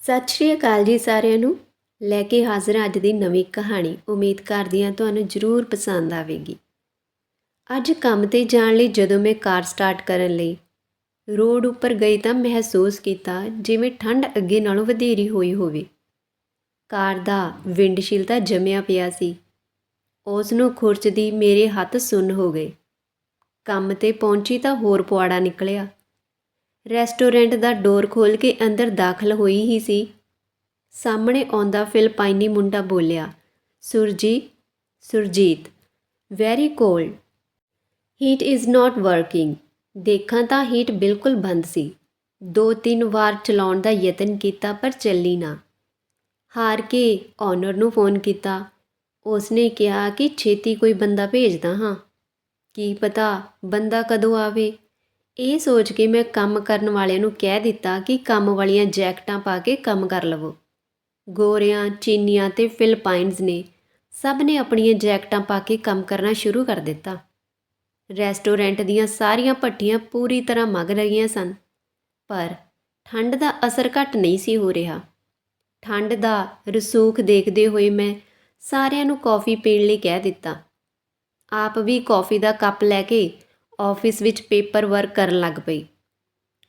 ਸਤਿ ਸ਼੍ਰੀ ਅਕਾਲ ਜੀ ਸਾਰਿਆਂ ਨੂੰ। ਲੈ ਕੇ ਹਾਜ਼ਰ ਹਾਂ ਅੱਜ ਦੀ ਨਵੀਂ ਕਹਾਣੀ। ਉਮੀਦ ਕਰਦੀ ਹਾਂ ਤੁਹਾਨੂੰ ਜ਼ਰੂਰ ਪਸੰਦ ਆਵੇਗੀ। ਅੱਜ ਕੰਮ 'ਤੇ ਜਾਣ ਲਈ ਜਦੋਂ ਮੈਂ ਕਾਰ ਸਟਾਰਟ ਕਰਨ ਲਈ ਰੋਡ ਉੱਪਰ ਗਈ ਤਾਂ ਮਹਿਸੂਸ ਕੀਤਾ ਜਿਵੇਂ ਠੰਡ ਅੱਗੇ ਨਾਲੋਂ ਵਧੇਰੀ ਹੋਈ ਹੋਵੇ। ਕਾਰ ਦਾ ਵਿੰਡਸ਼ੀਲ ਤਾਂ ਜੰਮਿਆ ਪਿਆ ਸੀ। ਉਸ ਨੂੰ ਖੁਰਚਦੀ ਮੇਰੇ ਹੱਥ ਸੁੰਨ ਹੋ ਗਏ। ਕੰਮ 'ਤੇ ਪਹੁੰਚੀ ਤਾਂ ਹੋਰ ਪੁਆੜਾ ਨਿਕਲਿਆ। ਰੈਸਟੋਰੈਂਟ ਦਾ ਡੋਰ ਖੋਲ੍ਹ ਕੇ ਅੰਦਰ ਦਾਖਲ ਹੋਈ ਹੀ ਸੀ। ਸਾਹਮਣੇ ਆਉਂਦਾ ਫਿਲਪਾਈਨੀ ਮੁੰਡਾ ਬੋਲਿਆ, Surjit very cold. Heat is not working. ਦੇਖਾਂ ਤਾਂ ਹੀਟ ਬਿਲਕੁਲ ਬੰਦ ਸੀ। 2-3 ਵਾਰ ਚਲਾਉਣ ਦਾ ਯਤਨ ਕੀਤਾ ਪਰ ਚੱਲੀ ਨਾ। ਹਾਰ ਕੇ ਓਨਰ ਨੂੰ ਫੋਨ ਕੀਤਾ। ਉਸਨੇ ਕਿਹਾ ਕਿ ਛੇਤੀ ਕੋਈ ਬੰਦਾ ਭੇਜਦਾ ਹਾਂ। ਕੀ ਪਤਾ ਬੰਦਾ ਕਦੋਂ ਆਵੇ। ਇਹ ਸੋਚ ਕੇ ਮੈਂ ਕੰਮ ਕਰਨ ਵਾਲਿਆਂ ਨੂੰ ਕਹਿ ਦਿੱਤਾ ਕਿ ਕੰਮ ਵਾਲੀਆਂ ਜੈਕਟਾਂ ਪਾ ਕੇ ਕੰਮ ਕਰ ਲਵੋ। ਗੋਰਿਆਂ, ਚੀਨੀਆਂ ਤੇ ਫਿਲਪਾਈਨਜ਼ ਨੇ ਸਭ ਨੇ ਆਪਣੀਆਂ ਜੈਕਟਾਂ ਪਾ ਕੇ ਕੰਮ ਕਰਨਾ ਸ਼ੁਰੂ ਕਰ ਦਿੱਤਾ। ਰੈਸਟੋਰੈਂਟ ਦੀਆਂ ਸਾਰੀਆਂ ਭੱਠੀਆਂ ਪੂਰੀ ਤਰ੍ਹਾਂ ਮੱਗ ਰਹੀਆਂ ਸਨ, ਪਰ ਠੰਡ ਦਾ ਅਸਰ ਘੱਟ ਨਹੀਂ ਸੀ ਹੋ ਰਿਹਾ। ਠੰਡ ਦਾ ਰਸੂਖ ਦੇਖਦੇ ਹੋਏ ਮੈਂ ਸਾਰਿਆਂ ਨੂੰ ਕੌਫੀ ਪੀਣ ਲਈ ਕਹਿ ਦਿੱਤਾ। ਆਪ ਵੀ ਕੌਫੀ ਦਾ ਕੱਪ ਲੈ ਕੇ ਆਫਿਸ ਵਿੱਚ ਪੇਪਰ ਵਰਕ ਕਰਨ ਲੱਗ ਪਈ।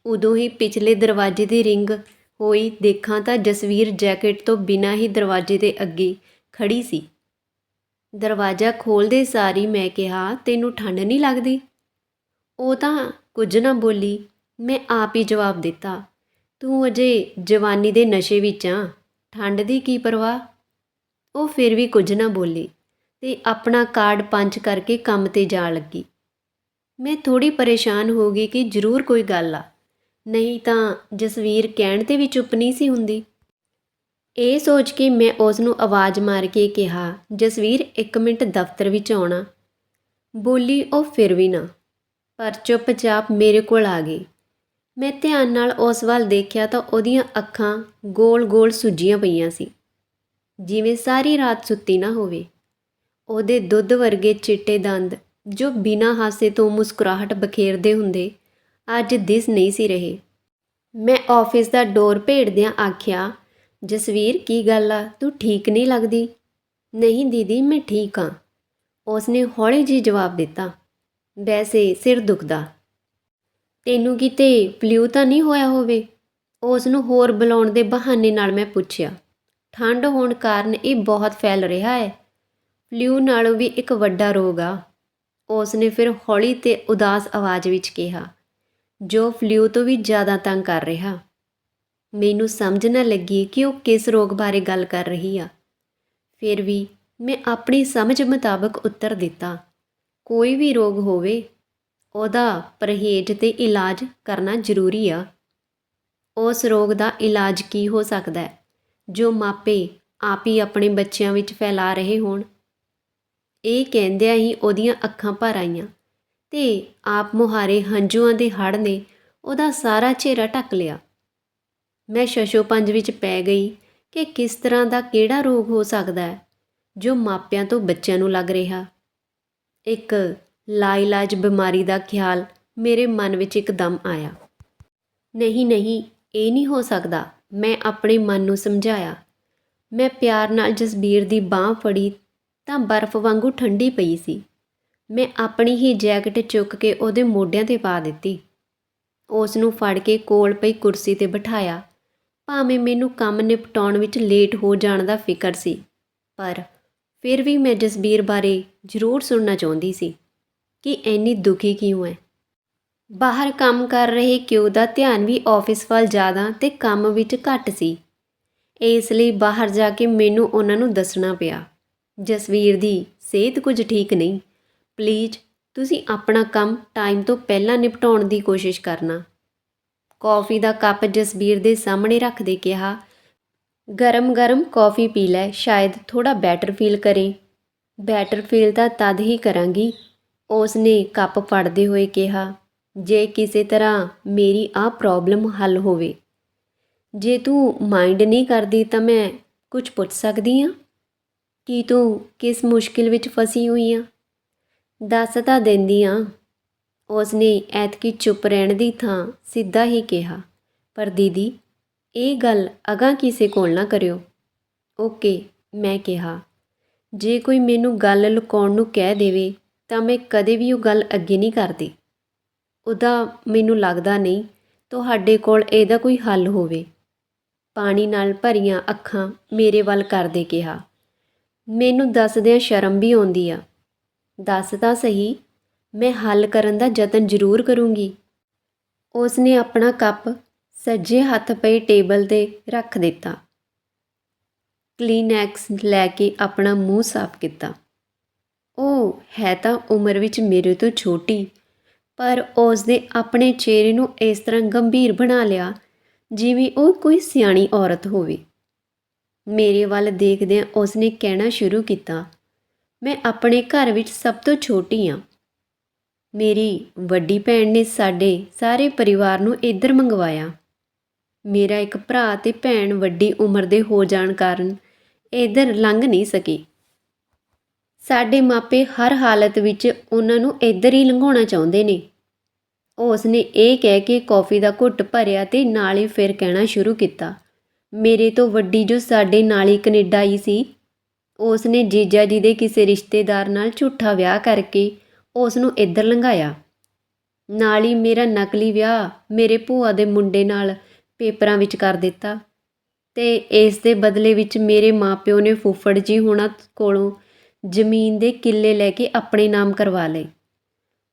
ਉਦੋਂ ਹੀ ਪਿਛਲੇ ਦਰਵਾਜ਼ੇ ਦੀ ਰਿੰਗ ਹੋਈ ਦੇਖਾਂ ਤਾਂ ਜਸਵੀਰ ਜੈਕਟ ਤੋਂ ਬਿਨਾਂ ਹੀ ਦਰਵਾਜ਼ੇ ਦੇ ਅੱਗੇ ਖੜੀ ਸੀ। ਦਰਵਾਜ਼ਾ ਖੋਲ੍ਹਦੇ ਸਾਰੀ ਮੈਂ ਕਿਹਾ, ਤੈਨੂੰ ਠੰਡ ਨਹੀਂ ਲੱਗਦੀ? ਉਹ ਤਾਂ ਕੁਝ ਨਾ ਬੋਲੀ। ਮੈਂ ਆਪ ਹੀ ਜਵਾਬ ਦਿੱਤਾ, ਤੂੰ ਅਜੇ ਜਵਾਨੀ ਦੇ ਨਸ਼ੇ ਵਿੱਚ ਆਂ, ਠੰਡ ਦੀ ਕੀ ਪਰਵਾਹ। ਉਹ ਫਿਰ ਵੀ ਕੁਝ ਨਾ ਬੋਲੀ ਤੇ ਆਪਣਾ ਕਾਰਡ ਪੰਚ ਕਰਕੇ ਕੰਮ 'ਤੇ ਜਾਣ ਲੱਗੀ। ਮੈਂ ਥੋੜ੍ਹੀ ਪਰੇਸ਼ਾਨ ਹੋ ਗਈ ਕਿ ਜ਼ਰੂਰ ਕੋਈ ਗੱਲ ਆ, ਨਹੀਂ ਤਾਂ ਜਸਵੀਰ ਕਹਿਣ 'ਤੇ ਵੀ ਚੁੱਪ ਨਹੀਂ ਸੀ ਹੁੰਦੀ। ਇਹ ਸੋਚ ਕੇ ਮੈਂ ਉਸ ਨੂੰ ਆਵਾਜ਼ ਮਾਰ ਕੇ ਕਿਹਾ, ਜਸਵੀਰ 1 ਮਿੰਟ ਦਫ਼ਤਰ ਵਿੱਚ ਆਉਣਾ। ਬੋਲੀ ਉਹ ਫਿਰ ਵੀ ਨਾ, ਪਰ ਚੁੱਪਚਾਪ ਮੇਰੇ ਕੋਲ ਆ ਗਈ। ਮੈਂ ਧਿਆਨ ਨਾਲ ਉਸ ਵੱਲ ਦੇਖਿਆ ਤਾਂ ਉਹਦੀਆਂ ਅੱਖਾਂ ਗੋਲ-ਗੋਲ ਸੁੱਜੀਆਂ ਪਈਆਂ ਸੀ, ਜਿਵੇਂ ਸਾਰੀ ਰਾਤ ਸੁੱਤੀ ਨਾ ਹੋਵੇ। ਉਹਦੇ ਦੁੱਧ ਵਰਗੇ ਚਿੱਟੇ ਦੰਦ ਜੋ ਬਿਨਾਂ ਹਾਸੇ ਤੋਂ ਮੁਸਕਰਾਹਟ ਬਖੇਰਦੇ ਹੁੰਦੇ, ਅੱਜ ਦਿਸ ਨਹੀਂ ਸੀ ਰਹੇ। ਮੈਂ ਆਫਿਸ ਦਾ ਡੋਰ ਭੇੜਦਿਆਂ ਆਖਿਆ, ਜਸਵੀਰ ਕੀ ਗੱਲ ਆ, ਤੂੰ ਠੀਕ ਨਹੀਂ ਲੱਗਦੀ? ਨਹੀਂ ਦੀਦੀ, ਮੈਂ ਠੀਕ ਹਾਂ, ਉਸਨੇ ਹੌਲੀ ਜਿਹੀ ਜਵਾਬ ਦਿੱਤਾ। ਵੈਸੇ ਸਿਰ ਦੁਖਦਾ। ਤੈਨੂੰ ਕਿਤੇ ਫਲੂ ਤਾਂ ਨਹੀਂ ਹੋਇਆ ਹੋਵੇ? ਉਸ ਨੂੰ ਹੋਰ ਬੁਲਾਉਣ ਦੇ ਬਹਾਨੇ ਨਾਲ ਮੈਂ ਪੁੱਛਿਆ। ਠੰਡ ਹੋਣ ਕਾਰਨ ਇਹ ਬਹੁਤ ਫੈਲ ਰਿਹਾ ਹੈ। ਫਲੂ ਨਾਲੋਂ ਵੀ ਇੱਕ ਵੱਡਾ ਰੋਗ ਆ, ਉਸ ਨੇ ਫਿਰ ਹੌਲੀ ਤੇ ਉਦਾਸ ਆਵਾਜ਼ ਵਿੱਚ ਕਿਹਾ, ਜੋ ਫਲੂ ਤੋਂ ਵੀ ਜ਼ਿਆਦਾ ਤੰਗ ਕਰ ਰਿਹਾ। ਮੈਨੂੰ ਸਮਝ ਨਾ ਲੱਗੀ ਕਿ ਉਹ ਕਿਸ ਰੋਗ ਬਾਰੇ ਗੱਲ ਕਰ ਰਹੀ ਆ। ਫਿਰ ਵੀ ਮੈਂ ਆਪਣੀ ਸਮਝ ਮੁਤਾਬਕ ਉੱਤਰ ਦਿੱਤਾ, ਕੋਈ ਵੀ ਰੋਗ ਹੋਵੇ, ਉਹਦਾ ਪਰਹੇਜ਼ ਤੇ ਇਲਾਜ ਕਰਨਾ ਜ਼ਰੂਰੀ ਆ। ਉਸ ਰੋਗ ਦਾ ਇਲਾਜ ਕੀ ਹੋ ਸਕਦਾ ਹੈ ਜੋ ਮਾਪੇ ਆਪ ਹੀ ਆਪਣੇ ਬੱਚਿਆਂ ਵਿੱਚ ਫੈਲਾ ਰਹੇ ਹੋਣ। ਇਹ ਕਹਿੰਦਿਆਂ ਹੀ ਉਹਦੀਆਂ ਅੱਖਾਂ ਭਰ ਆਈਆਂ ਤੇ ਆਪ ਮੁਹਾਰੇ ਹੰਝੂਆਂ ਦੇ ਹੜ੍ਹ ਨੇ ਉਹਦਾ ਸਾਰਾ ਚਿਹਰਾ ਢੱਕ ਲਿਆ। ਮੈਂ ਸ਼ਸ਼ੋਪੰਜ ਵਿੱਚ ਪੈ ਗਈ ਕਿ ਕਿਸ ਤਰ੍ਹਾਂ ਦਾ ਕਿਹੜਾ ਰੋਗ ਹੋ ਸਕਦਾ ਹੈ ਜੋ ਮਾਪਿਆਂ ਤੋਂ ਬੱਚਿਆਂ ਨੂੰ ਲੱਗ ਰਿਹਾ। ਇੱਕ ਲਾਇਲਾਜ ਬਿਮਾਰੀ ਦਾ ਖਿਆਲ ਮੇਰੇ ਮਨ ਵਿੱਚ ਇੱਕਦਮ ਆਇਆ। ਨਹੀਂ, ਇਹ ਨਹੀਂ ਹੋ ਸਕਦਾ, ਮੈਂ ਆਪਣੇ ਮਨ ਨੂੰ ਸਮਝਾਇਆ। ਮੈਂ ਪਿਆਰ ਨਾਲ ਜਸਬੀਰ ਦੀ ਬਾਂਹ ਫੜੀ ਤਾਂ ਬਰਫ਼ ਵਾਂਗੂ ਠੰਡੀ ਪਈ ਸੀ। ਮੈਂ ਆਪਣੀ ਹੀ ਜੈਕਟ ਚੁੱਕ ਕੇ ਉਹਦੇ ਮੋਢਿਆਂ 'ਤੇ ਪਾ ਦਿੱਤੀ। ਉਸ ਨੂੰ ਫੜ ਕੇ ਕੋਲ ਪਈ ਕੁਰਸੀ 'ਤੇ ਬਿਠਾਇਆ। ਭਾਵੇਂ ਮੈਨੂੰ ਕੰਮ ਨਿਪਟਾਉਣ ਵਿੱਚ ਲੇਟ ਹੋ ਜਾਣ ਦਾ ਫਿਕਰ ਸੀ, ਪਰ ਫਿਰ ਵੀ ਮੈਂ ਜਸਬੀਰ ਬਾਰੇ ਜ਼ਰੂਰ ਸੁਣਨਾ ਚਾਹੁੰਦੀ ਸੀ ਕਿ ਇੰਨੀ ਦੁਖੀ ਕਿਉਂ ਹੈ। ਬਾਹਰ ਕੰਮ ਕਰ ਰਹੇ ਕਿਉ ਦਾ ਧਿਆਨ ਵੀ ਆਫਿਸ ਵੱਲ ਜ਼ਿਆਦਾ ਤੇ ਕੰਮ ਵਿੱਚ ਘੱਟ ਸੀ। ਇਸ ਲਈ ਬਾਹਰ ਜਾ ਕੇ ਮੈਨੂੰ ਉਹਨਾਂ ਨੂੰ ਦੱਸਣਾ ਪਿਆ, ਜਸਵੀਰ ਦੀ ਸਿਹਤ ਕੁਝ ਠੀਕ ਨਹੀਂ, ਪਲੀਜ਼ ਤੁਸੀਂ ਆਪਣਾ ਕੰਮ ਟਾਈਮ ਤੋਂ ਪਹਿਲਾਂ ਨਿਪਟਾਉਣ ਦੀ ਕੋਸ਼ਿਸ਼ ਕਰਨਾ। ਕੌਫੀ ਦਾ ਕੱਪ ਜਸਬੀਰ ਦੇ ਸਾਹਮਣੇ ਰੱਖਦੇ ਕਿਹਾ, ਗਰਮ ਕੌਫੀ ਪੀ ਲੈ, ਸ਼ਾਇਦ ਥੋੜ੍ਹਾ ਬੈਟਰ ਫੀਲ ਕਰੇ। ਬੈਟਰ ਫੀਲ ਤਾਂ ਤਦ ਹੀ ਕਰਾਂਗੀ, ਉਸ ਨੇ ਕੱਪ ਫੜਦੇ ਹੋਏ ਕਿਹਾ, ਜੇ ਕਿਸੇ ਤਰ੍ਹਾਂ ਮੇਰੀ ਆਹ ਪ੍ਰੋਬਲਮ ਹੱਲ ਹੋਵੇ। ਜੇ ਤੂੰ ਮਾਈਂਡ ਨਹੀਂ ਕਰਦੀ ਤਾਂ ਮੈਂ ਕੁਝ ਪੁੱਛ ਸਕਦੀ ਹਾਂ? ਕੀ ਤੂੰ ਕਿਸ ਮੁਸ਼ਕਿਲ ਵਿੱਚ ਫਸੀ ਹੋਈ ਆ? ਦੱਸ ਤਾਂ ਦਿੰਦੀ ਹਾਂ, ਉਸ ਨੇ ਐਤਕੀ ਚੁੱਪ ਰਹਿਣ ਦੀ ਥਾਂ ਸਿੱਧਾ ਹੀ ਕਿਹਾ। ਪਰ ਦੀਦੀ, ਇਹ ਗੱਲ ਅਗਾਂਹ ਕਿਸੇ ਕੋਲ ਨਾ ਕਰਿਓ। ਓਕੇ, ਮੈਂ ਕਿਹਾ। ਜੇ ਕੋਈ ਮੈਨੂੰ ਗੱਲ ਲੁਕਾਉਣ ਨੂੰ ਕਹਿ ਦੇਵੇ ਤਾਂ ਮੈਂ ਕਦੇ ਵੀ ਉਹ ਗੱਲ ਅੱਗੇ ਨਹੀਂ ਕਰਦੀ। ਉਹਦਾ ਮੈਨੂੰ ਲੱਗਦਾ ਨਹੀਂ ਤੁਹਾਡੇ ਕੋਲ ਇਹਦਾ ਕੋਈ ਹੱਲ ਹੋਵੇ। ਪਾਣੀ ਨਾਲ ਭਰੀਆਂ ਅੱਖਾਂ ਮੇਰੇ ਵੱਲ ਕਰਦੇ ਕਿਹਾ। ਮੈਨੂੰ ਦੱਸਦਿਆਂ ਸ਼ਰਮ ਵੀ ਆਉਂਦੀ ਆ। ਦੱਸ ਤਾਂ ਸਹੀ, ਮੈਂ ਹੱਲ ਕਰਨ ਦਾ ਯਤਨ ਜ਼ਰੂਰ ਕਰੂੰਗੀ। ਉਸ ਨੇ ਆਪਣਾ ਕੱਪ ਸੱਜੇ ਹੱਥ ਪਏ ਟੇਬਲ 'ਤੇ ਰੱਖ ਦਿੱਤਾ। ਕਲੀਨੈਕਸ ਲੈ ਕੇ ਆਪਣਾ ਮੂੰਹ ਸਾਫ਼ ਕੀਤਾ। ਉਹ ਹੈ ਤਾਂ ਉਮਰ ਵਿੱਚ ਮੇਰੇ ਤੋਂ ਛੋਟੀ, ਪਰ ਉਸ ਨੇ ਆਪਣੇ ਚਿਹਰੇ ਨੂੰ ਇਸ ਤਰ੍ਹਾਂ ਗੰਭੀਰ ਬਣਾ ਲਿਆ ਜਿਵੇਂ ਉਹ ਕੋਈ ਸਿਆਣੀ ਔਰਤ ਹੋਵੇ। ਮੇਰੇ ਵੱਲ ਦੇਖਦਿਆਂ ਉਸ ਨੇ ਕਹਿਣਾ ਸ਼ੁਰੂ ਕੀਤਾ, ਮੈਂ ਆਪਣੇ ਘਰ ਵਿੱਚ ਸਭ ਤੋਂ ਛੋਟੀ ਹਾਂ। ਮੇਰੀ ਵੱਡੀ ਭੈਣ ਨੇ ਸਾਡੇ ਸਾਰੇ ਪਰਿਵਾਰ ਨੂੰ ਇੱਧਰ ਮੰਗਵਾਇਆ। ਮੇਰਾ ਇੱਕ ਭਰਾ ਅਤੇ ਭੈਣ ਵੱਡੀ ਉਮਰ ਦੇ ਹੋ ਜਾਣ ਕਾਰਨ ਇੱਧਰ ਲੰਘ ਨਹੀਂ ਸਕੇ। ਸਾਡੇ ਮਾਪੇ ਹਰ ਹਾਲਤ ਵਿੱਚ ਉਹਨਾਂ ਨੂੰ ਇੱਧਰ ਹੀ ਲੰਘਾਉਣਾ ਚਾਹੁੰਦੇ ਨੇ। ਉਸ ਨੇ ਇਹ ਕਹਿ ਕੇ ਕੌਫੀ ਦਾ ਘੁੱਟ ਭਰਿਆ ਤੇ ਨਾਲ ਹੀ ਫਿਰ ਕਹਿਣਾ ਸ਼ੁਰੂ ਕੀਤਾ, ਮੇਰੇ ਤੋਂ ਵੱਡੀ ਜੋ ਸਾਡੇ ਨਾਲ ਹੀ ਕੈਨੇਡਾ ਆਈ ਸੀ, ਉਸ ਨੇ ਜੀਜਾ ਜੀ ਦੇ ਕਿਸੇ ਰਿਸ਼ਤੇਦਾਰ ਨਾਲ ਝੂਠਾ ਵਿਆਹ ਕਰਕੇ ਉਸ ਨੂੰ ਇੱਧਰ ਲੰਘਾਇਆ। ਨਾਲ ਹੀ ਮੇਰਾ ਨਕਲੀ ਵਿਆਹ ਮੇਰੇ ਭੂਆ ਦੇ ਮੁੰਡੇ ਨਾਲ ਪੇਪਰਾਂ ਵਿੱਚ ਕਰ ਦਿੱਤਾ ਤੇ ਇਸ ਦੇ ਬਦਲੇ ਵਿੱਚ ਮੇਰੇ ਮਾਪਿਓ ਨੇ ਫੁੱਫੜ ਜੀ ਹੋਣਾ ਕੋਲੋਂ ਜ਼ਮੀਨ ਦੇ ਕਿੱਲੇ ਲੈ ਕੇ ਆਪਣੇ ਨਾਮ ਕਰਵਾ ਲਏ।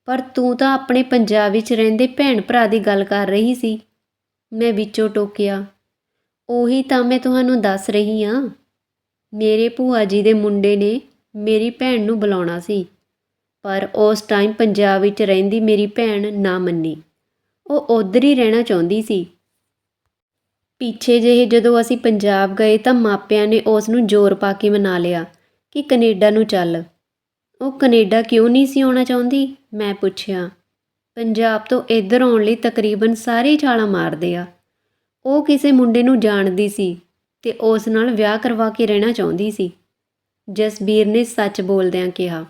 ਪਰ ਤੂੰ ਤਾਂ ਆਪਣੇ ਪੰਜਾਬ ਵਿੱਚ ਰਹਿੰਦੇ ਭੈਣ ਭਰਾ ਦੀ ਗੱਲ ਕਰ ਰਹੀ ਸੀ, ਮੈਂ ਵਿੱਚੋਂ ਟੋਕਿਆ। ਉਹੀ ਤਾਂ ਮੈਂ ਤੁਹਾਨੂੰ ਦੱਸ ਰਹੀ ਹਾਂ। ਮੇਰੇ ਭੂਆ ਜੀ ਦੇ ਮੁੰਡੇ ਨੇ ਮੇਰੀ ਭੈਣ ਨੂੰ ਬੁਲਾਉਣਾ ਸੀ, ਪਰ ਉਸ ਟਾਈਮ ਪੰਜਾਬ ਵਿੱਚ ਰਹਿੰਦੀ ਮੇਰੀ ਭੈਣ ਨਾ ਮੰਨੀ। ਉਹ ਉੱਧਰ ਹੀ ਰਹਿਣਾ ਚਾਹੁੰਦੀ ਸੀ। ਪਿੱਛੇ ਜਿਹੇ ਜਦੋਂ ਅਸੀਂ ਪੰਜਾਬ ਗਏ ਤਾਂ ਮਾਪਿਆਂ ਨੇ ਉਸ ਨੂੰ ਜ਼ੋਰ ਪਾ ਕੇ ਮਨਾ ਲਿਆ ਕਿ ਕੈਨੇਡਾ ਨੂੰ ਚੱਲ। ਉਹ ਕੈਨੇਡਾ ਕਿਉਂ ਨਹੀਂ ਸੀ ਆਉਣਾ ਚਾਹੁੰਦੀ, ਮੈਂ ਪੁੱਛਿਆ। ਪੰਜਾਬ ਤੋਂ ਇੱਧਰ ਆਉਣ ਲਈ ਤਕਰੀਬਨ ਸਾਰੇ ਛਾਲਾਂ ਮਾਰਦੇ ਆ। ਉਹ ਕਿਸੇ ਮੁੰਡੇ ਨੂੰ ਜਾਣਦੀ ਸੀ ਤੇ ਉਸ ਨਾਲ ਵਿਆਹ ਕਰਵਾ ਕੇ ਰਹਿਣਾ ਚਾਹੁੰਦੀ ਸੀ, ਜਸਬੀਰ ਨੇ ਸੱਚ ਬੋਲਦਿਆਂ ਕਿਹਾ।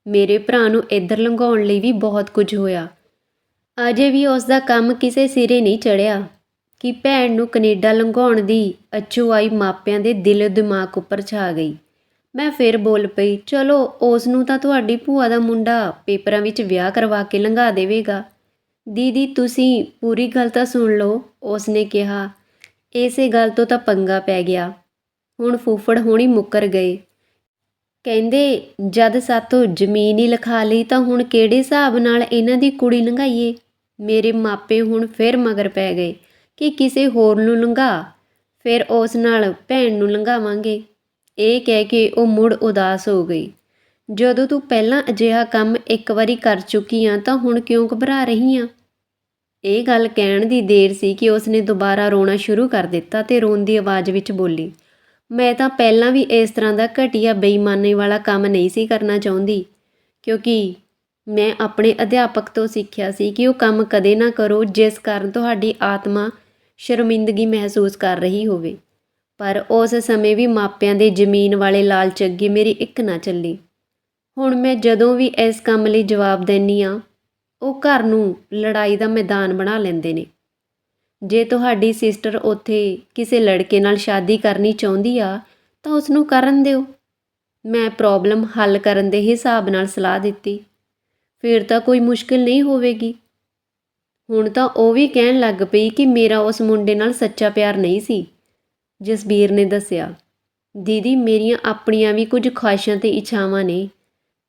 ਮੇਰੇ ਭਰਾ ਨੂੰ ਇੱਧਰ ਲੰਘਾਉਣ ਲਈ ਵੀ ਬਹੁਤ ਕੁਝ ਹੋਇਆ। ਅਜੇ ਵੀ ਉਸ ਦਾ ਕੰਮ ਕਿਸੇ ਸਿਰੇ ਨਹੀਂ ਚੜ੍ਹਿਆ ਕਿ ਭੈਣ ਨੂੰ ਕੈਨੇਡਾ ਲੰਘਾਉਣ ਦੀ ਅਚੂਆਈ ਮਾਪਿਆਂ ਦੇ ਦਿਲ ਦਿਮਾਗ ਉੱਪਰ ਛਾ ਗਈ। ਮੈਂ ਫਿਰ ਬੋਲ ਪਈ, ਚਲੋ ਉਸ ਨੂੰ ਤਾਂ ਤੁਹਾਡੀ ਭੂਆ ਦਾ ਮੁੰਡਾ ਪੇਪਰਾਂ ਵਿੱਚ ਵਿਆਹ ਕਰਵਾ ਕੇ ਲੰਘਾ ਦੇਵੇਗਾ। ਦੀਦੀ ਤੁਸੀਂ ਪੂਰੀ ਗੱਲ ਤਾਂ ਸੁਣ ਲਓ, ਉਸ ਨੇ ਕਿਹਾ। ਇਸੇ ਗੱਲ ਤੋਂ ਤਾਂ ਪੰਗਾ ਪੈ ਗਿਆ। ਹੁਣ ਫੁੱਫੜ ਹੋਣੀ ਮੁੱਕਰ ਗਏ। ਕਹਿੰਦੇ ਜਦ ਸਾਤੋਂ ਜ਼ਮੀਨ ਹੀ ਲਿਖਾ ਲਈ ਤਾਂ ਹੁਣ ਕਿਹੜੇ ਹਿਸਾਬ ਨਾਲ ਇਹਨਾਂ ਦੀ ਕੁੜੀ ਲੰਘਾਈਏ। ਮੇਰੇ ਮਾਪੇ ਹੁਣ ਫਿਰ ਮਗਰ ਪੈ ਗਏ ਕਿ ਕਿਸੇ ਹੋਰ ਨੂੰ ਲੰਘਾ, ਫਿਰ ਉਸ ਨਾਲ ਭੈਣ ਨੂੰ ਲੰਘਾਵਾਂਗੇ। ਇਹ ਕਹਿ ਕੇ ਉਹ ਮੁੜ ਉਦਾਸ ਹੋ ਗਈ। ਜਦੋਂ ਤੂੰ ਪਹਿਲਾਂ ਅਜਿਹਾ ਕੰਮ ਇੱਕ ਵਾਰੀ ਕਰ ਚੁੱਕੀ ਆ ਤਾਂ ਹੁਣ ਕਿਉਂ ਘਬਰਾ ਰਹੀ ਆ? ਇਹ ਗੱਲ ਕਹਿਣ ਦੀ ਦੇਰ ਸੀ ਕਿ ਉਸਨੇ ਦੁਬਾਰਾ ਰੋਣਾ ਸ਼ੁਰੂ ਕਰ ਦਿੱਤਾ ਤੇ ਰੋਂਦੀ ਆਵਾਜ਼ ਵਿੱਚ ਬੋਲੀ, ਮੈਂ ਤਾਂ ਪਹਿਲਾਂ ਵੀ ਇਸ ਤਰ੍ਹਾਂ ਦਾ ਘਟੀਆ ਬੇਈਮਾਨੀ ਵਾਲਾ ਕੰਮ ਨਹੀਂ ਸੀ ਕਰਨਾ ਚਾਹੁੰਦੀ, ਕਿਉਂਕਿ ਮੈਂ ਆਪਣੇ ਅਧਿਆਪਕ ਤੋਂ ਸਿੱਖਿਆ ਸੀ ਕਿ ਉਹ ਕੰਮ ਕਦੇ ਨਾ ਕਰੋ ਜਿਸ ਕਾਰਨ ਤੁਹਾਡੀ ਆਤਮਾ ਸ਼ਰਮਿੰਦਗੀ ਮਹਿਸੂਸ ਕਰ ਰਹੀ ਹੋਵੇ। ਪਰ ਉਸ ਸਮੇਂ ਵੀ ਮਾਪਿਆਂ ਦੇ ਜ਼ਮੀਨ ਵਾਲੇ ਲਾਲਚ ਅੱਗੇ ਮੇਰੀ ਇੱਕ ਨਾ ਚੱਲੀ। ਹੁਣ ਮੈਂ ਜਦੋਂ ਵੀ ਇਸ ਕੰਮ ਲਈ ਜਵਾਬ ਦਿੰਦੀ ਹਾਂ, ਉਹ ਘਰ ਨੂੰ ਲੜਾਈ ਦਾ ਮੈਦਾਨ ਬਣਾ ਲੈਂਦੇ ਨੇ। ਜੇ ਤੁਹਾਡੀ ਸਿਸਟਰ ਉੱਥੇ ਕਿਸੇ ਲੜਕੇ ਨਾਲ ਸ਼ਾਦੀ ਕਰਨੀ ਚਾਹੁੰਦੀ ਆ ਤਾਂ ਉਸ ਨੂੰ ਕਰਨ ਦਿਓ। ਮੈਂ ਪ੍ਰੋਬਲਮ ਹੱਲ ਕਰਨ ਦੇ ਹਿਸਾਬ ਨਾਲ ਸਲਾਹ ਦਿੱਤੀ। ਫਿਰ ਤਾਂ ਕੋਈ ਮੁਸ਼ਕਿਲ ਨਹੀਂ ਹੋਵੇਗੀ। ਹੁਣ ਤਾਂ ਉਹ ਵੀ ਕਹਿਣ ਲੱਗ ਪਈ ਕਿ ਮੇਰਾ ਉਸ ਮੁੰਡੇ ਨਾਲ ਸੱਚਾ ਪਿਆਰ ਨਹੀਂ ਸੀ, ਜਸਬੀਰ ਨੇ ਦੱਸਿਆ। ਦੀਦੀ ਮੇਰੀਆਂ ਆਪਣੀਆਂ ਵੀ ਕੁਝ ਖੁਆਇਸ਼ਾਂ ਤੇ ਇੱਛਾਵਾਂ ਨੇ।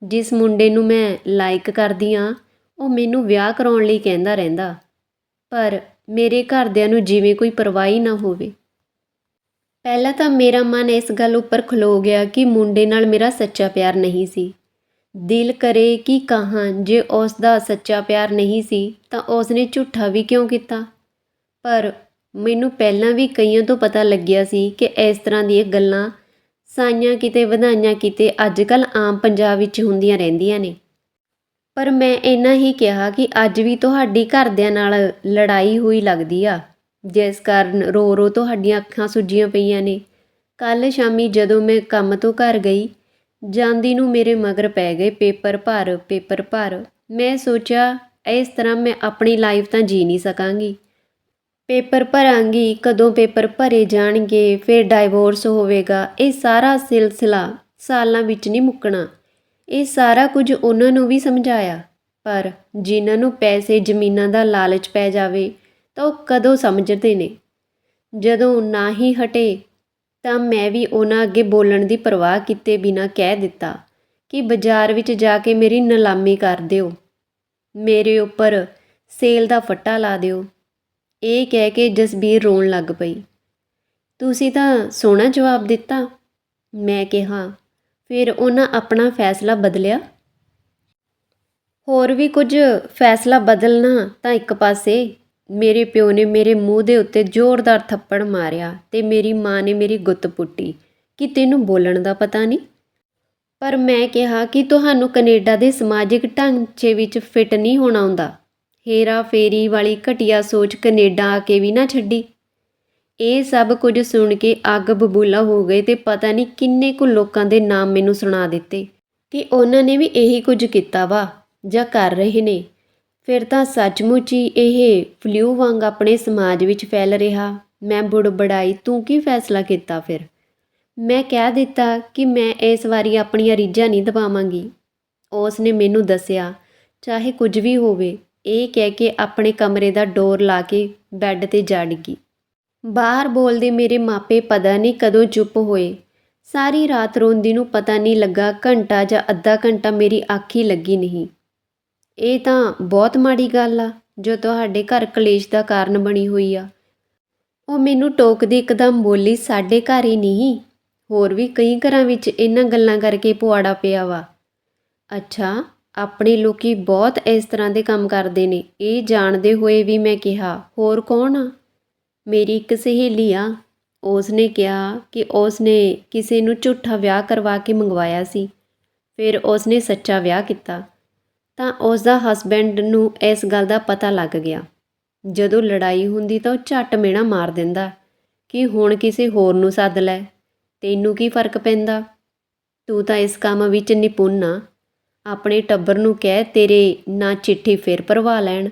ਜਿਸ ਮੁੰਡੇ ਨੂੰ ਮੈਂ ਲਾਈਕ ਕਰਦੀ ਹਾਂ ਉਹ ਮੈਨੂੰ ਵਿਆਹ ਕਰਾਉਣ ਲਈ ਕਹਿੰਦਾ ਰਹਿੰਦਾ, ਪਰ ਮੇਰੇ ਘਰਦਿਆਂ ਨੂੰ ਜਿਵੇਂ ਕੋਈ ਪਰਵਾਹ ਹੀ ਨਾ ਹੋਵੇ। ਪਹਿਲਾਂ ਤਾਂ ਮੇਰਾ ਮਨ ਇਸ ਗੱਲ ਉੱਪਰ ਖਲੋ ਗਿਆ ਕਿ ਮੁੰਡੇ ਨਾਲ ਮੇਰਾ ਸੱਚਾ ਪਿਆਰ ਨਹੀਂ ਸੀ। ਦਿਲ ਕਰੇ ਕਿ ਕਹਾਂ ਜੇ ਉਸ ਦਾ ਸੱਚਾ ਪਿਆਰ ਨਹੀਂ ਸੀ ਤਾਂ ਉਸ ਨੇ ਝੂਠਾ ਵੀ ਕਿਉਂ ਕੀਤਾ। ਪਰ ਮੈਨੂੰ ਪਹਿਲਾਂ ਵੀ ਕਈਆਂ ਤੋਂ ਪਤਾ ਲੱਗਿਆ ਸੀ ਕਿ ਇਸ ਤਰ੍ਹਾਂ ਦੀਆਂ ਗੱਲਾਂ ਸਾਈਆਂ ਕਿਤੇ ਵਧਾਈਆਂ ਕਿਤੇ ਅੱਜ ਕੱਲ੍ਹ ਆਮ ਪੰਜਾਬ ਵਿੱਚ ਹੁੰਦੀਆਂ ਰਹਿੰਦੀਆਂ ਨੇ। ਪਰ ਮੈਂ ਇੰਨਾ ਹੀ ਕਿਹਾ ਕਿ ਅੱਜ ਵੀ ਤੁਹਾਡੀ ਘਰਦਿਆਂ ਨਾਲ ਲੜਾਈ ਹੋਈ ਲੱਗਦੀ ਆ, ਜਿਸ ਕਾਰਨ ਰੋ ਰੋ ਤੁਹਾਡੀਆਂ ਅੱਖਾਂ ਸੁੱਜੀਆਂ ਪਈਆਂ ਨੇ। ਕੱਲ੍ਹ ਸ਼ਾਮੀ ਜਦੋਂ ਮੈਂ ਕੰਮ ਤੋਂ ਘਰ ਗਈ, ਜਾਂਦੀ ਨੂੰ ਮੇਰੇ ਮਗਰ ਪੈ ਗਏ, ਪੇਪਰ ਭਰ ਪੇਪਰ ਭਰ। ਮੈਂ ਸੋਚਿਆ ਇਸ ਤਰ੍ਹਾਂ ਮੈਂ ਆਪਣੀ ਲਾਈਫ ਤਾਂ ਜੀ ਨਹੀਂ ਸਕਾਂਗੀ। ਪੇਪਰ ਭਰਾਂਗੀ, ਕਦੋਂ ਪੇਪਰ ਭਰੇ ਜਾਣਗੇ, ਫਿਰ ਡਾਈਵੋਰਸ ਹੋਵੇਗਾ। ਇਹ ਸਾਰਾ ਸਿਲਸਿਲਾ ਸਾਲਾਂ ਵਿੱਚ ਨਹੀਂ ਮੁੱਕਣਾ। ਇਹ ਸਾਰਾ ਕੁਝ ਉਹਨਾਂ ਨੂੰ ਵੀ ਸਮਝਾਇਆ, ਪਰ ਜਿਨ੍ਹਾਂ ਨੂੰ ਪੈਸੇ ਜ਼ਮੀਨਾਂ ਦਾ ਲਾਲਚ ਪੈ ਜਾਵੇ ਤਾਂ ਉਹ ਕਦੋਂ ਸਮਝਦੇ ਨੇ। ਜਦੋਂ ਨਾ ਹੀ ਹਟੇ ਤਾਂ ਮੈਂ ਵੀ ਉਹਨਾਂ ਅੱਗੇ ਬੋਲਣ ਦੀ ਪਰਵਾਹ ਕੀਤੇ ਬਿਨਾਂ ਕਹਿ ਦਿੱਤਾ ਕਿ ਬਾਜ਼ਾਰ ਵਿੱਚ ਜਾ ਕੇ ਮੇਰੀ ਨਿਲਾਮੀ ਕਰ ਦਿਓ, ਮੇਰੇ ਉੱਪਰ ਸੇਲ ਦਾ ਫੱਟਾ ਲਾ ਦਿਓ। ਇਹ ਕਹਿ ਕੇ ਜਸਬੀਰ ਰੋਣ ਲੱਗ ਪਈ। ਤੁਸੀਂ ਤਾਂ ਸੋਹਣਾ ਜਵਾਬ ਦਿੱਤਾ, ਮੈਂ ਕਿਹਾ। ਫਿਰ ਉਹਨਾਂ ਆਪਣਾ ਫੈਸਲਾ ਬਦਲਿਆ। ਹੋਰ ਵੀ ਕੁਝ ਫੈਸਲਾ ਬਦਲਣਾ ਤਾਂ ਇੱਕ ਪਾਸੇ। ਮੇਰੇ ਪਿਓ ਨੇ ਮੇਰੇ ਮੂੰਹ ਦੇ ਉੱਤੇ ਜ਼ੋਰਦਾਰ ਥੱਪੜ ਮਾਰਿਆ ਤੇ ਮੇਰੀ ਮਾਂ ਨੇ ਮੇਰੀ ਗੁੱਤ ਪੁੱਟੀ ਕਿ ਤੈਨੂੰ ਬੋਲਣ ਦਾ ਪਤਾ ਨਹੀਂ। ਪਰ ਮੈਂ ਕਿਹਾ ਕਿ ਤੁਹਾਨੂੰ ਕੈਨੇਡਾ ਦੇ ਸਮਾਜਿਕ ਢਾਂਚੇ ਵਿੱਚ ਫਿੱਟ ਨਹੀਂ ਹੋਣਾ ਆਉਂਦਾ। ਹੇਰਾ ਫੇਰੀ ਵਾਲੀ ਘਟੀਆ ਸੋਚ ਕੈਨੇਡਾ ਆ ਕੇ ਵੀ ਨਾ ਛੱਡੀ। ਇਹ ਸਭ ਕੁਝ ਸੁਣ ਕੇ ਅੱਗ ਬਬੂਲਾ ਹੋ ਗਏ ਤੇ ਪਤਾ ਨਹੀਂ ਕਿੰਨੇ ਕੁ ਲੋਕਾਂ ਦੇ ਨਾਮ ਮੈਨੂੰ ਸੁਣਾ ਦਿੱਤੇ ਕਿ ਉਹਨਾਂ ਨੇ ਵੀ ਇਹੀ ਕੁਝ ਕੀਤਾ ਵਾ ਜਾਂ ਕਰ ਰਹੇ ਨੇ। ਫਿਰ ਤਾਂ ਸੱਚਮੁੱਚ ਹੀ ਇਹ ਫਲੂ ਵਾਂਗ ਆਪਣੇ ਸਮਾਜ ਵਿੱਚ ਫੈਲ ਰਿਹਾ। ਮੈਂ ਬੁੜਬੜਾਈ, ਤੂੰ ਕੀ ਫੈਸਲਾ ਕੀਤਾ ਫਿਰ? ਮੈਂ ਕਹਿ ਦਿੱਤਾ ਕਿ ਮੈਂ ਇਸ ਵਾਰੀ ਆਪਣੀਆਂ ਰੀਝਾਂ ਨਹੀਂ ਦਬਾਵਾਂਗੀ। ਉਸ ਨੇ ਮੈਨੂੰ ਦੱਸਿਆ, ਚਾਹੇ ਕੁਝ ਵੀ ਹੋਵੇ। ਇਹ ਕਹਿ ਕੇ ਆਪਣੇ ਕਮਰੇ ਦਾ ਡੋਰ ਲਾ ਕੇ ਬੈੱਡ 'ਤੇ ਜਾ ਡਿੱਗੀ। ਬਾਹਰ ਬੋਲਦੇ ਮੇਰੇ ਮਾਪੇ ਪਤਾ ਨਹੀਂ ਕਦੋਂ ਚੁੱਪ ਹੋਏ। ਸਾਰੀ ਰਾਤ ਰੋਂਦੀ ਨੂੰ ਪਤਾ ਨਹੀਂ ਲੱਗਾ ਘੰਟਾ ਜਾਂ ਅੱਧਾ ਘੰਟਾ ਮੇਰੀ ਅੱਖ ਹੀ ਲੱਗੀ ਨਹੀਂ। ਇਹ ਤਾਂ ਬਹੁਤ ਮਾੜੀ ਗੱਲ ਆ ਜੋ ਤੁਹਾਡੇ ਘਰ ਕਲੇਸ਼ ਦਾ ਕਾਰਨ ਬਣੀ ਹੋਈ ਆ। ਉਹ ਮੈਨੂੰ ਟੋਕਦੀ ਇੱਕਦਮ ਬੋਲੀ, ਸਾਡੇ ਘਰ ਹੀ ਨਹੀਂ, ਹੋਰ ਵੀ ਕਈ ਘਰਾਂ ਵਿੱਚ ਇਹਨਾਂ ਗੱਲਾਂ ਕਰਕੇ ਪੁਆੜਾ ਪਿਆ ਵਾ। ਅੱਛਾ, ਆਪਣੇ ਲੋਕੀ ਬਹੁਤ ਇਸ ਤਰ੍ਹਾਂ ਦੇ ਕੰਮ ਕਰਦੇ ਨੇ। ਇਹ ਜਾਣਦੇ ਹੋਏ ਵੀ ਮੈਂ ਕਿਹਾ, ਹੋਰ ਕੌਣ ਆ? ਮੇਰੀ ਇੱਕ ਸਹੇਲੀ ਆ। ਉਸ ਨੇ ਕਿਹਾ ਕਿ ਉਸ ਨੇ ਕਿਸੇ ਨੂੰ ਝੂਠਾ ਵਿਆਹ ਕਰਵਾ ਕੇ ਮੰਗਵਾਇਆ ਸੀ। ਫਿਰ ਉਸ ਨੇ ਸੱਚਾ ਵਿਆਹ ਕੀਤਾ ਤਾਂ ਉਸ ਦਾ ਹਸਬੈਂਡ ਨੂੰ ਇਸ ਗੱਲ ਦਾ ਪਤਾ ਲੱਗ ਗਿਆ। ਜਦੋਂ ਲੜਾਈ ਹੁੰਦੀ ਤਾਂ ਉਹ ਝੱਟ ਮਿਹਣਾ ਮਾਰ ਦਿੰਦਾ ਕਿ ਹੁਣ ਕਿਸੇ ਹੋਰ ਨੂੰ ਸੱਦ ਲੈ, ਤੈਨੂੰ ਕੀ ਫਰਕ ਪੈਂਦਾ, ਤੂੰ ਤਾਂ ਇਸ ਕੰਮ ਵਿੱਚ ਨਿਪੁੰਨ ਆ। ਆਪਣੇ ਟੱਬਰ ਨੂੰ ਕਹਿ ਤੇਰੇ ਨਾਂ ਚਿੱਠੀ ਫਿਰ ਭਰਵਾ ਲੈਣ।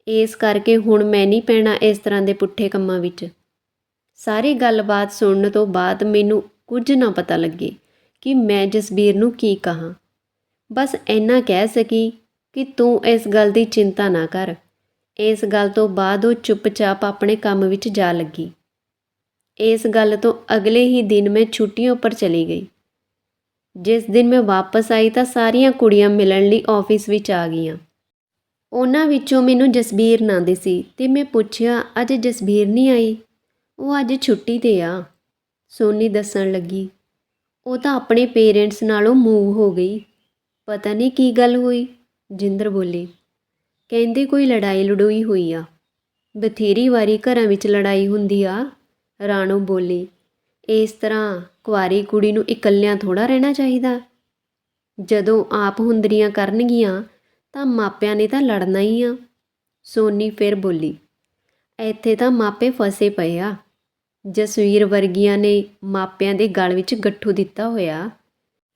ਇਸ ਕਰਕੇ ਹੁਣ ਮੈਂ ਨਹੀਂ ਪੈਣਾ ਇਸ ਤਰ੍ਹਾਂ ਦੇ ਪੁੱਠੇ ਕੰਮਾਂ ਵਿੱਚ। ਸਾਰੀ ਗੱਲਬਾਤ ਸੁਣਨ ਤੋਂ ਬਾਅਦ ਮੈਨੂੰ ਕੁਝ ਨਾ ਪਤਾ ਲੱਗੇ ਕਿ ਮੈਂ ਜਸਬੀਰ ਨੂੰ ਕੀ ਕਹਾਂ। ਬਸ ਇੰਨਾ ਕਹਿ ਸਕੀ ਕਿ ਤੂੰ ਇਸ ਗੱਲ ਦੀ ਚਿੰਤਾ ਨਾ ਕਰ। ਇਸ ਗੱਲ ਤੋਂ ਬਾਅਦ ਉਹ ਚੁੱਪਚਾਪ ਆਪਣੇ ਕੰਮ ਵਿੱਚ ਜਾ ਲੱਗੀ। ਇਸ ਗੱਲ ਤੋਂ ਅਗਲੇ ਹੀ ਦਿਨ ਮੈਂ ਛੁੱਟੀਆਂ ਉੱਪਰ ਚਲੀ ਗਈ। ਜਿਸ ਦਿਨ ਮੈਂ ਵਾਪਸ ਆਈ ਤਾਂ ਸਾਰੀਆਂ ਕੁੜੀਆਂ ਮਿਲਣ ਲਈ ਆਫਿਸ ਵਿੱਚ ਆ ਗਈਆਂ। ਉਹਨਾਂ ਵਿੱਚੋਂ ਮੈਨੂੰ ਜਸਬੀਰ ਨਾ ਦਿਸੀ ਤੇ ਮੈਂ ਪੁੱਛਿਆ, ਅੱਜ ਜਸਬੀਰ ਨਹੀਂ ਆਈ? ਉਹ ਅੱਜ ਛੁੱਟੀ 'ਤੇ ਆ, ਸੋਨੀ ਦੱਸਣ ਲੱਗੀ। ਉਹ ਤਾਂ ਆਪਣੇ ਪੇਰੈਂਟਸ ਨਾਲੋਂ ਮੂਵ ਹੋ ਗਈ। ਪਤਾ ਨਹੀਂ ਕੀ ਗੱਲ ਹੋਈ, ਜਿੰਦਰ ਬੋਲੀ। ਕਹਿੰਦੇ ਕੋਈ ਲੜਾਈ ਲੜੂਈ ਹੋਈ ਆ। ਬਥੇਰੀ ਵਾਰੀ ਘਰਾਂ ਵਿੱਚ ਲੜਾਈ ਹੁੰਦੀ ਆ, ਰਾਣੋ ਬੋਲੀ। ਇਸ ਤਰ੍ਹਾਂ ਕੁਆਰੀ ਕੁੜੀ ਨੂੰ ਇਕੱਲਿਆਂ ਥੋੜ੍ਹਾ ਰਹਿਣਾ ਚਾਹੀਦਾ। ਜਦੋਂ ਆਪ ਹੁੰਦਰੀਆਂ ਕਰਨਗੀਆਂ ਤਾਂ ਮਾਪਿਆਂ ਨੇ ਤਾਂ ਲੜਨਾ ਹੀ ਆ, ਸੋਨੀ ਫਿਰ ਬੋਲੀ। ਇੱਥੇ ਤਾਂ ਮਾਪੇ ਫਸੇ ਪਏ ਆ। ਜਸਵੀਰ ਵਰਗੀਆਂ ਨੇ ਮਾਪਿਆਂ ਦੇ ਗਲ ਵਿੱਚ ਗੱਠੂ ਦਿੱਤਾ ਹੋਇਆ।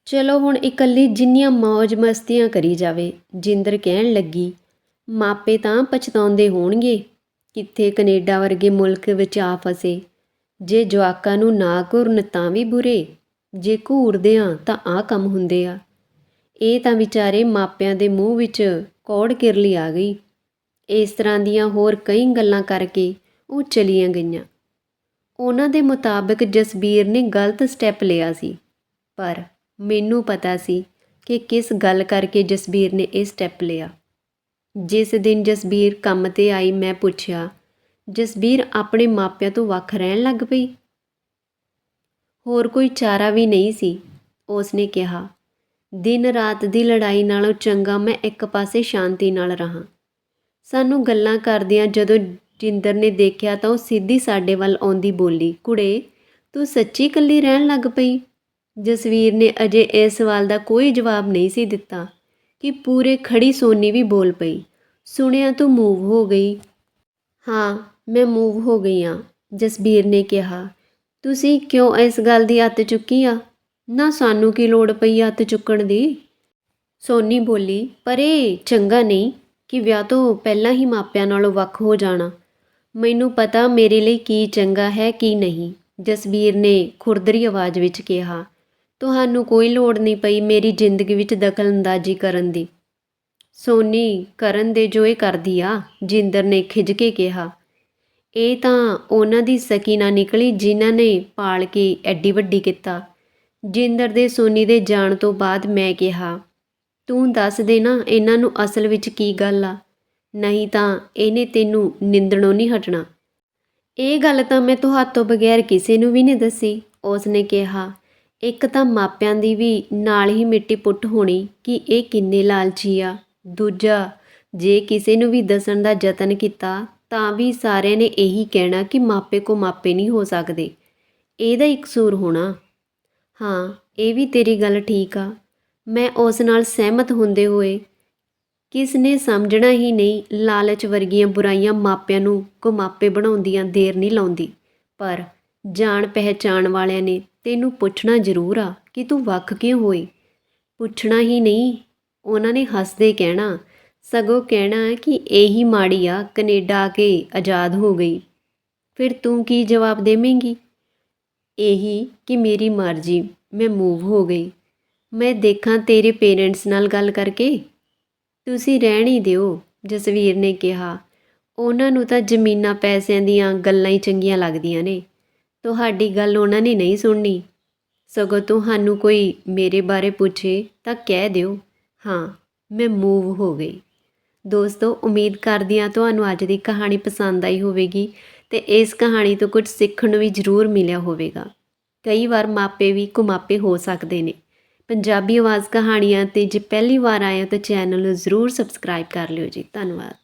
ਚਲੋ ਹੁਣ ਇਕੱਲੀ ਜਿੰਨੀਆਂ ਮੌਜ ਮਸਤੀਆਂ ਕਰੀ ਜਾਵੇ, ਜਿੰਦਰ ਕਹਿਣ ਲੱਗੀ। ਮਾਪੇ ਤਾਂ ਪਛਤਾਉਂਦੇ ਹੋਣਗੇ, ਕਿੱਥੇ ਕੈਨੇਡਾ ਵਰਗੇ ਮੁਲਕ ਵਿੱਚ ਆ ਫਸੇ। ਜੇ ਜਵਾਕਾਂ ਨੂੰ ਨਾ ਘੂਰਨ ਤਾਂ ਵੀ ਬੁਰੇ, ਜੇ ਘੂਰਦੇ ਆ ਤਾਂ ਆਹ ਕੰਮ ਹੁੰਦੇ ਆ। ਇਹ ਤਾਂ ਵਿਚਾਰੇ ਮਾਪਿਆਂ ਦੇ ਮੂੰਹ ਵਿੱਚ ਕੌੜ ਕਿਰਲੀ ਆ ਗਈ। ਇਸ ਤਰ੍ਹਾਂ ਦੀਆਂ ਹੋਰ ਕਈ ਗੱਲਾਂ ਕਰਕੇ ਉਹ ਚਲੀਆਂ ਗਈਆਂ। ਉਹਨਾਂ ਦੇ ਮੁਤਾਬਕ ਜਸਬੀਰ ਨੇ ਗਲਤ ਸਟੈਪ ਲਿਆ ਸੀ, ਪਰ ਮੈਨੂੰ ਪਤਾ ਸੀ ਕਿ ਕਿਸ ਗੱਲ ਕਰਕੇ ਜਸਬੀਰ ਨੇ ਇਹ ਸਟੈਪ ਲਿਆ। ਜਿਸ ਦਿਨ ਜਸਬੀਰ ਕੰਮ 'ਤੇ ਆਈ ਮੈਂ ਪੁੱਛਿਆ, ਜਸਬੀਰ ਆਪਣੇ ਮਾਪਿਆਂ ਤੋਂ ਵੱਖ ਰਹਿਣ ਲੱਗ ਪਈ? ਹੋਰ ਕੋਈ ਚਾਰਾ ਵੀ ਨਹੀਂ ਸੀ, ਉਸ ਨੇ ਕਿਹਾ। ਦਿਨ ਰਾਤ ਦੀ ਲੜਾਈ ਨਾਲੋਂ ਚੰਗਾ ਮੈਂ ਇੱਕ ਪਾਸੇ ਸ਼ਾਂਤੀ ਨਾਲ ਰਹਾਂ। ਸਾਨੂੰ ਗੱਲਾਂ ਕਰਦਿਆਂ ਜਦੋਂ ਜਿੰਦਰ ਨੇ ਦੇਖਿਆ ਤਾਂ ਉਹ ਸਿੱਧੀ ਸਾਡੇ ਵੱਲ ਆਉਂਦੀ ਬੋਲੀ, ਕੁੜੇ ਤੂੰ ਸੱਚੀ ਇਕੱਲੀ ਰਹਿਣ ਲੱਗ ਪਈ? ਜਸਵੀਰ ਨੇ ਅਜੇ ਇਸ ਸਵਾਲ ਦਾ ਕੋਈ ਜਵਾਬ ਨਹੀਂ ਸੀ ਦਿੱਤਾ ਕਿ ਪੂਰੇ ਖੜੀ ਸੋਨੀ ਵੀ ਬੋਲ ਪਈ, ਸੁਣਿਆ ਤੂੰ ਮੂਵ ਹੋ ਗਈ। ਹਾਂ, ਮੈਂ ਮੂਵ ਹੋ ਗਈ ਹਾਂ, ਜਸਬੀਰ ਨੇ ਕਿਹਾ। ਤੁਸੀਂ ਕਿਉਂ ਇਸ ਗੱਲ ਦੀ ਅੱਤ ਚੁੱਕੀ ਆ? ਨਾ ਸਾਨੂੰ ਕੀ ਲੋੜ ਪਈ ਅੱਤ ਚੁੱਕਣ ਦੀ, ਸੋਨੀ ਬੋਲੀ। ਪਰ ਇਹ ਚੰਗਾ ਨਹੀਂ ਕਿ ਵਿਆਹ ਤੋਂ ਪਹਿਲਾਂ ਹੀ ਮਾਪਿਆਂ ਨਾਲੋਂ ਵੱਖ ਹੋ ਜਾਣਾ। ਮੈਨੂੰ ਪਤਾ ਮੇਰੇ ਲਈ ਕੀ ਚੰਗਾ ਹੈ ਕੀ ਨਹੀਂ, ਜਸਵੀਰ ਨੇ ਖੁਰਦਰੀ ਆਵਾਜ਼ ਵਿੱਚ ਕਿਹਾ। ਤੁਹਾਨੂੰ ਕੋਈ ਲੋੜ ਨਹੀਂ ਪਈ ਮੇਰੀ ਜ਼ਿੰਦਗੀ ਵਿੱਚ ਦਖਲ-ਅੰਦਾਜ਼ੀ ਕਰਨ ਦੀ। ਸੋਨੀ ਕਰਨ ਦੇ ਜੋ ਇਹ ਕਰਦੀ ਆ, ਜਿੰਦਰ ਨੇ ਖਿਝ ਕੇ ਕਿਹਾ। ਇਹ ਤਾਂ ਉਹਨਾਂ ਦੀ ਸਕੀ ਨਾ ਨਿਕਲੀ ਜਿਨ੍ਹਾਂ ਨੇ ਪਾਲ ਕੇ ਐਡੀ ਵੱਡੀ ਕੀਤਾ। ਜਿੰਦਰ ਦੇ ਸੋਨੀ ਦੇ ਜਾਣ ਤੋਂ ਬਾਅਦ ਮੈਂ ਕਿਹਾ, ਤੂੰ ਦੱਸ ਦੇ ਨਾ ਇਹਨਾਂ ਨੂੰ ਅਸਲ ਵਿੱਚ ਕੀ ਗੱਲ ਆ, ਨਹੀਂ ਤਾਂ ਇਹਨੇ ਤੈਨੂੰ ਨਿੰਦਣੋਂ ਨਹੀਂ ਹਟਣਾ। ਇਹ ਗੱਲ ਤਾਂ ਮੈਂ ਤੁਹਾਤੋਂ ਬਗੈਰ ਕਿਸੇ ਨੂੰ ਵੀ ਨਹੀਂ ਦੱਸੀ, ਉਸਨੇ ਕਿਹਾ। ਇੱਕ ਤਾਂ ਮਾਪਿਆਂ ਦੀ ਵੀ ਨਾਲ ਹੀ ਮਿੱਟੀ ਪੁੱਟ ਹੋਣੀ ਕਿ ਇਹ ਕਿੰਨੇ ਲਾਲਚੀ ਆ। ਦੂਜਾ, ਜੇ ਕਿਸੇ ਨੂੰ ਵੀ ਦੱਸਣ ਦਾ ਯਤਨ ਕੀਤਾ ਤਾਂ ਵੀ ਸਾਰਿਆਂ ਨੇ ਇਹੀ ਕਹਿਣਾ ਕਿ ਮਾਪੇ ਕੋ ਮਾਪੇ ਨਹੀਂ ਹੋ ਸਕਦੇ, ਇਹਦਾ ਹੀ ਕਸੂਰ ਹੋਣਾ। ਹਾਂ, ਇਹ ਵੀ ਤੇਰੀ ਗੱਲ ਠੀਕ ਆ। ਮੈਂ ਉਸ ਨਾਲ ਸਹਿਮਤ ਹੁੰਦੇ ਹੋਏ ਕਿਸ ਨੇ ਸਮਝਣਾ ਹੀ ਨਹੀਂ, ਲਾਲਚ ਵਰਗੀਆਂ ਬੁਰਾਈਆਂ ਮਾਪਿਆਂ ਨੂੰ ਕੁਮਾਪੇ ਬਣਾਉਂਦੀਆਂ ਦੇਰ ਨਹੀਂ ਲਾਉਂਦੀ। ਪਰ ਜਾਣ ਪਹਿਚਾਣ ਵਾਲਿਆਂ ਨੇ ਤੈਨੂੰ ਪੁੱਛਣਾ ਜ਼ਰੂਰ ਆ ਕਿ ਤੂੰ ਵੱਖ ਕਿਉਂ ਹੋਈ। ਪੁੱਛਣਾ ਹੀ ਨਹੀਂ, ਉਹਨਾਂ ਨੇ ਹੱਸਦੇ ਕਹਿਣਾ, ਸਗੋਂ ਕਹਿਣਾ ਕਿ ਇਹੀ ਮਾੜੀ ਆ, ਕੈਨੇਡਾ ਆ ਕੇ ਆਜ਼ਾਦ ਹੋ ਗਈ। ਫਿਰ ਤੂੰ ਕੀ ਜਵਾਬ ਦੇਵੇਂਗੀ? ਇਹੀ ਕਿ ਮੇਰੀ ਮਰਜ਼ੀ, ਮੈਂ ਮੂਵ ਹੋ ਗਈ। ਮੈਂ ਦੇਖਾਂ ਤੇਰੇ ਪੇਰੈਂਟਸ ਨਾਲ ਗੱਲ ਕਰਕੇ। ਤੁਸੀਂ ਰਹਿਣ ਹੀ ਦਿਓ, ਜਸਵੀਰ ਨੇ ਕਿਹਾ। ਉਹਨਾਂ ਨੂੰ ਤਾਂ ਜ਼ਮੀਨਾਂ ਪੈਸਿਆਂ ਦੀਆਂ ਗੱਲਾਂ ਹੀ ਚੰਗੀਆਂ ਲੱਗਦੀਆਂ ਨੇ। ਤੁਹਾਡੀ ਗੱਲ ਉਹਨਾਂ ਨੇ ਨਹੀਂ ਸੁਣਨੀ। ਸਗੋਂ ਤੁਹਾਨੂੰ ਕੋਈ ਮੇਰੇ ਬਾਰੇ ਪੁੱਛੇ ਤਾਂ ਕਹਿ ਦਿਓ, ਹਾਂ ਮੈਂ ਮੂਵ ਹੋ ਗਈ। ਦੋਸਤੋ, ਉਮੀਦ ਕਰਦੀ ਹਾਂ ਤੁਹਾਨੂੰ ਅੱਜ ਦੀ ਕਹਾਣੀ ਪਸੰਦ ਆਈ ਹੋਵੇਗੀ ਅਤੇ ਇਸ ਕਹਾਣੀ ਤੋਂ ਕੁਝ ਸਿੱਖਣ ਨੂੰ ਵੀ ਜ਼ਰੂਰ ਮਿਲਿਆ ਹੋਵੇਗਾ। ਕਈ ਵਾਰ ਮਾਪੇ ਵੀ ਕੁਮਾਪੇ ਹੋ ਸਕਦੇ ਨੇ। ਪੰਜਾਬੀ ਆਵਾਜ਼ ਕਹਾਣੀਆਂ 'ਤੇ ਜੇ ਪਹਿਲੀ ਵਾਰ ਆਏ ਹੋ ਤਾਂ ਚੈਨਲ ਨੂੰ ਜ਼ਰੂਰ ਸਬਸਕ੍ਰਾਈਬ ਕਰ ਲਿਓ ਜੀ। ਧੰਨਵਾਦ।